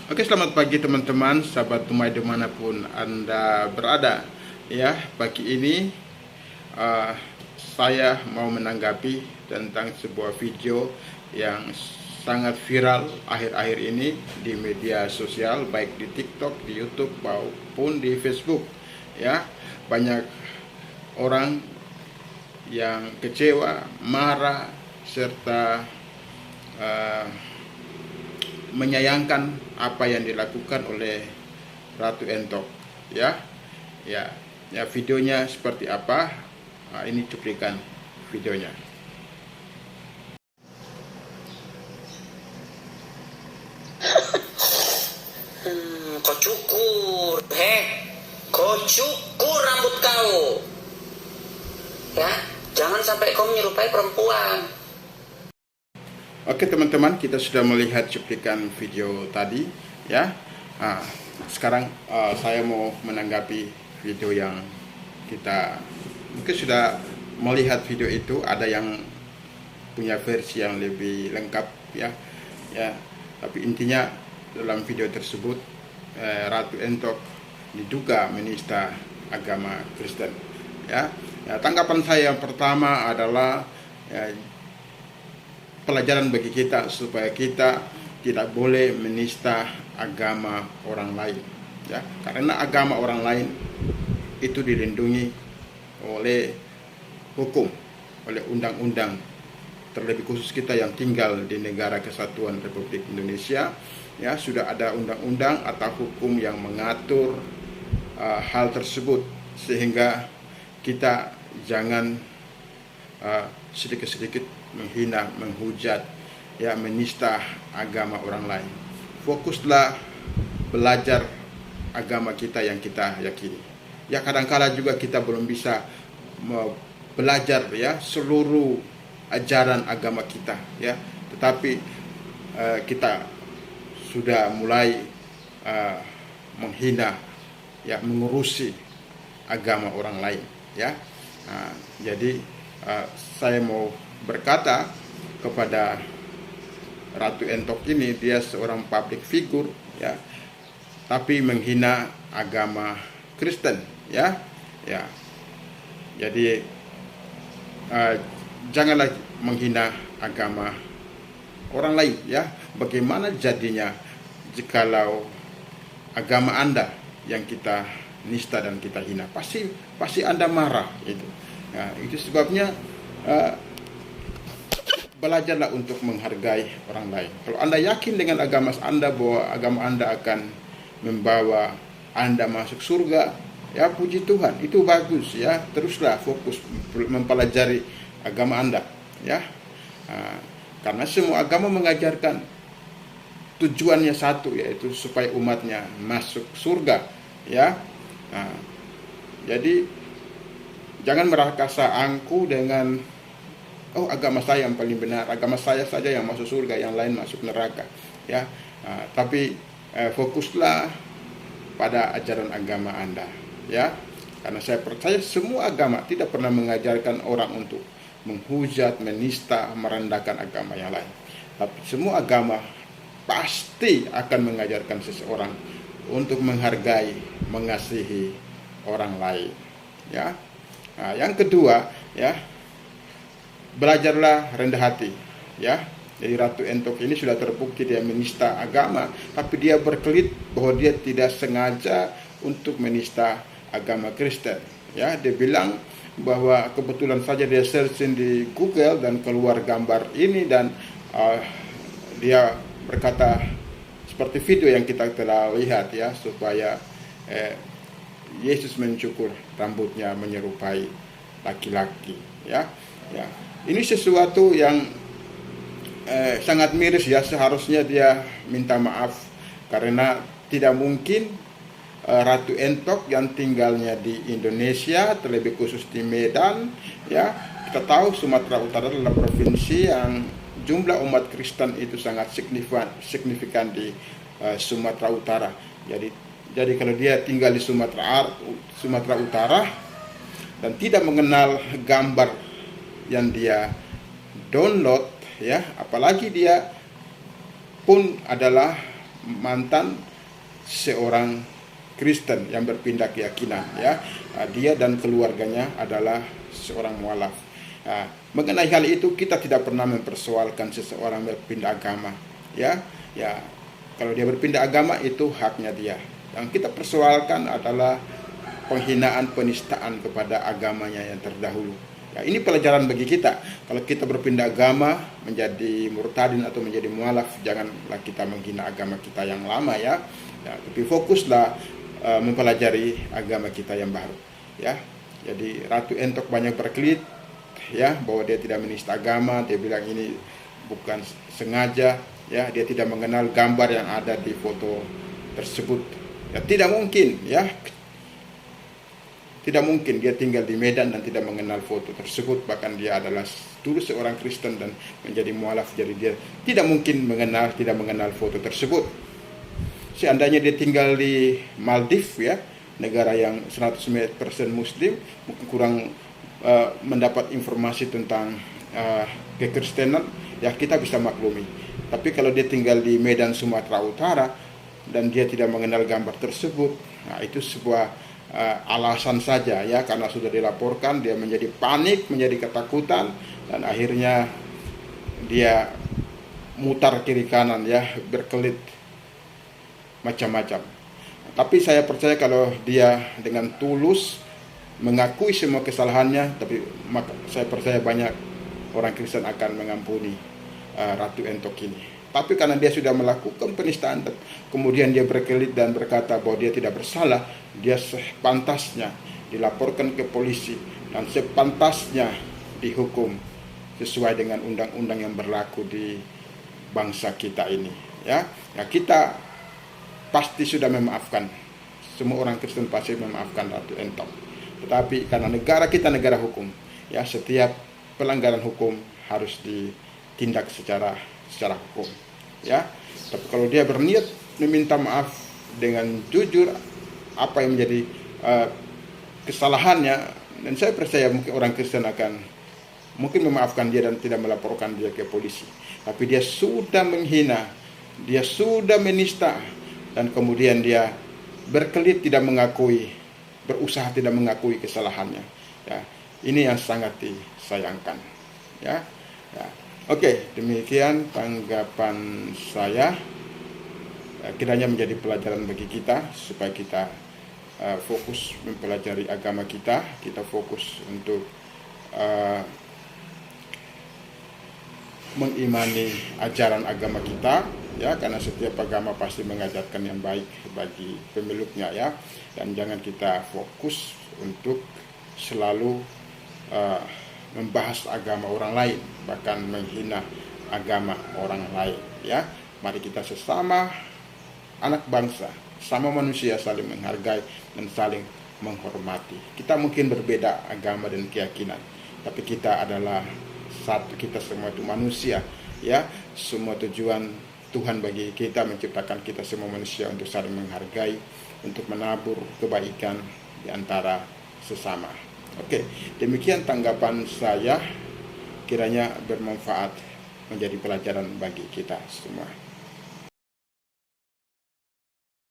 Oke, selamat pagi teman-teman, sahabat Tumai dimanapun Anda berada. Ya, pagi ini uh, saya mau menanggapi tentang sebuah video yang sangat viral akhir-akhir ini di media sosial, baik di TikTok, di YouTube maupun di Facebook. Ya, banyak orang yang kecewa, marah, serta uh, menyayangkan apa yang dilakukan oleh Ratu Entok. Ya, ya, ya, videonya seperti apa? Nah, ini cuplikan videonya. Kau cukur, kau cukur rambut kau, ya, jangan sampai kau menyerupai perempuan. Oke teman-teman, kita sudah melihat cuplikan video tadi, ya. Nah, sekarang saya mau menanggapi video yang kita mungkin sudah melihat video itu. Ada yang punya versi yang lebih lengkap, ya, ya. Tapi intinya dalam video tersebut Ratu Entok diduga menista agama Kristen, ya. Ya, tanggapan saya yang pertama adalah ya, pelajaran bagi kita supaya kita tidak boleh menista agama orang lain, ya, karena agama orang lain itu dilindungi oleh hukum, oleh undang-undang, terlebih khusus kita yang tinggal di negara kesatuan Republik Indonesia, ya, sudah ada undang-undang atau hukum yang mengatur hal tersebut, sehingga kita jangan sedikit-sedikit menghina, menghujat, ya, menista agama orang lain. Fokuslah belajar agama kita yang kita yakini. Ya, kadang-kala juga kita belum bisa belajar, ya, seluruh ajaran agama kita, ya, tetapi kita sudah mulai menghina, ya, mengurusi agama orang lain, ya. Jadi saya mau berkata kepada Ratu Entok ini, dia seorang public figure, ya, tapi menghina agama Kristen, ya, ya. Jadi janganlah menghina agama orang lain, ya. Bagaimana jadinya jikalau agama Anda yang kita nista dan kita hina? Pasti Anda marah itu. Nah, itu sebabnya belajarlah untuk menghargai orang lain. Kalau Anda yakin dengan agama Anda bahwa agama Anda akan membawa Anda masuk surga, ya, puji Tuhan, itu bagus, ya. Teruslah fokus mempelajari agama Anda, ya. Karena semua agama mengajarkan tujuannya satu, yaitu supaya umatnya masuk surga, ya. Jadi jangan merasa angku dengan agama saya yang paling benar, agama saya saja yang masuk surga, yang lain masuk neraka, ya. Tapi fokuslah pada ajaran agama Anda, ya. Karena saya percaya semua agama tidak pernah mengajarkan orang untuk menghujat, menista, merendahkan agama yang lain. Tapi semua agama pasti akan mengajarkan seseorang untuk menghargai, mengasihi orang lain, ya. Yang kedua, ya, belajarlah rendah hati, ya. Jadi Ratu Entok ini sudah terbukti dia menista agama, tapi dia berkelit bahwa dia tidak sengaja untuk menista agama Kristen, ya. Dia bilang bahwa kebetulan saja dia searching di Google dan keluar gambar ini, dan dia berkata seperti video yang kita telah lihat, ya, supaya Yesus mencukur rambutnya menyerupai laki-laki, ya. Ya, ini sesuatu yang sangat miris, ya. Seharusnya dia minta maaf, karena tidak mungkin Ratu Entok yang tinggalnya di Indonesia, terlebih khusus di Medan, ya. Kita tahu Sumatera Utara adalah provinsi yang jumlah umat Kristen itu sangat signifikan di Sumatera Utara. Jadi kalau dia tinggal di Sumatera Utara dan tidak mengenal gambar yang dia download, ya, apalagi dia pun adalah mantan seorang Kristen yang berpindah keyakinan, ya. Dia dan keluarganya adalah seorang mualaf. Mengenai hal itu kita tidak pernah mempersoalkan seseorang berpindah agama, ya. Kalau dia berpindah agama itu haknya dia. Yang kita persoalkan adalah penghinaan, penistaan kepada agamanya yang terdahulu. Ini pelajaran bagi kita. Kalau kita berpindah agama menjadi murtadin atau menjadi mualaf, janganlah kita menghina agama kita yang lama, ya. Tapi fokuslah mempelajari agama kita yang baru, ya. Jadi Ratu Entok banyak berkelit, ya, bahwa dia tidak menista agama. Dia bilang ini bukan sengaja, ya. Dia tidak mengenal gambar yang ada di foto tersebut. Ya, tidak mungkin, ya. Tidak mungkin dia tinggal di Medan dan tidak mengenal foto tersebut. Bahkan dia adalah dulu seorang Kristen dan menjadi mualaf. Jadi dia tidak mungkin tidak mengenal foto tersebut. Seandainya dia tinggal di Maldives, ya, negara yang 100% Muslim, mungkin kurang mendapat informasi tentang kekristenan, ya kita bisa maklumi. Tapi kalau dia tinggal di Medan, Sumatera Utara, dan dia tidak mengenal gambar tersebut, nah itu sebuah alasan saja, ya, karena sudah dilaporkan, dia menjadi panik, menjadi ketakutan, dan akhirnya dia mutar kiri kanan, ya, berkelit macam-macam. Tapi saya percaya kalau dia dengan tulus mengakui semua kesalahannya, tapi saya percaya banyak orang Kristen akan mengampuni Ratu Entok ini. Tapi karena dia sudah melakukan penistaan, kemudian dia berkelit dan berkata bahwa dia tidak bersalah, dia sepantasnya dilaporkan ke polisi dan sepantasnya dihukum sesuai dengan undang-undang yang berlaku di bangsa kita ini, ya. Kita pasti sudah memaafkan, semua orang Kristen pasti memaafkan Ratu Entok. Tetapi karena negara kita negara hukum, ya, setiap pelanggaran hukum harus ditindak secara hukum, ya. Tapi kalau dia berniat meminta maaf dengan jujur apa yang menjadi kesalahannya, dan saya percaya mungkin orang Kristen akan mungkin memaafkan dia dan tidak melaporkan dia ke polisi. Tapi dia sudah menghina, dia sudah menista, dan kemudian dia berkelit tidak mengakui, berusaha tidak mengakui kesalahannya, ya. Ini yang sangat disayangkan, ya. Oke, demikian tanggapan saya. Kiranya menjadi pelajaran bagi kita supaya kita fokus mempelajari agama kita. Kita fokus untuk mengimani ajaran agama kita, ya, karena setiap agama pasti mengajarkan yang baik bagi pemeluknya, ya. Dan jangan kita fokus untuk selalu membahas agama orang lain, bahkan menghina agama orang lain, ya. Mari kita sesama anak bangsa, sama manusia, saling menghargai dan saling menghormati. Kita mungkin berbeda agama dan keyakinan, tapi kita adalah satu. Kita semua itu manusia, ya. Semua tujuan Tuhan bagi kita menciptakan kita semua manusia untuk saling menghargai, untuk menabur kebaikan di antara sesama. Oke, demikian tanggapan saya, kiranya bermanfaat, menjadi pelajaran bagi kita semua.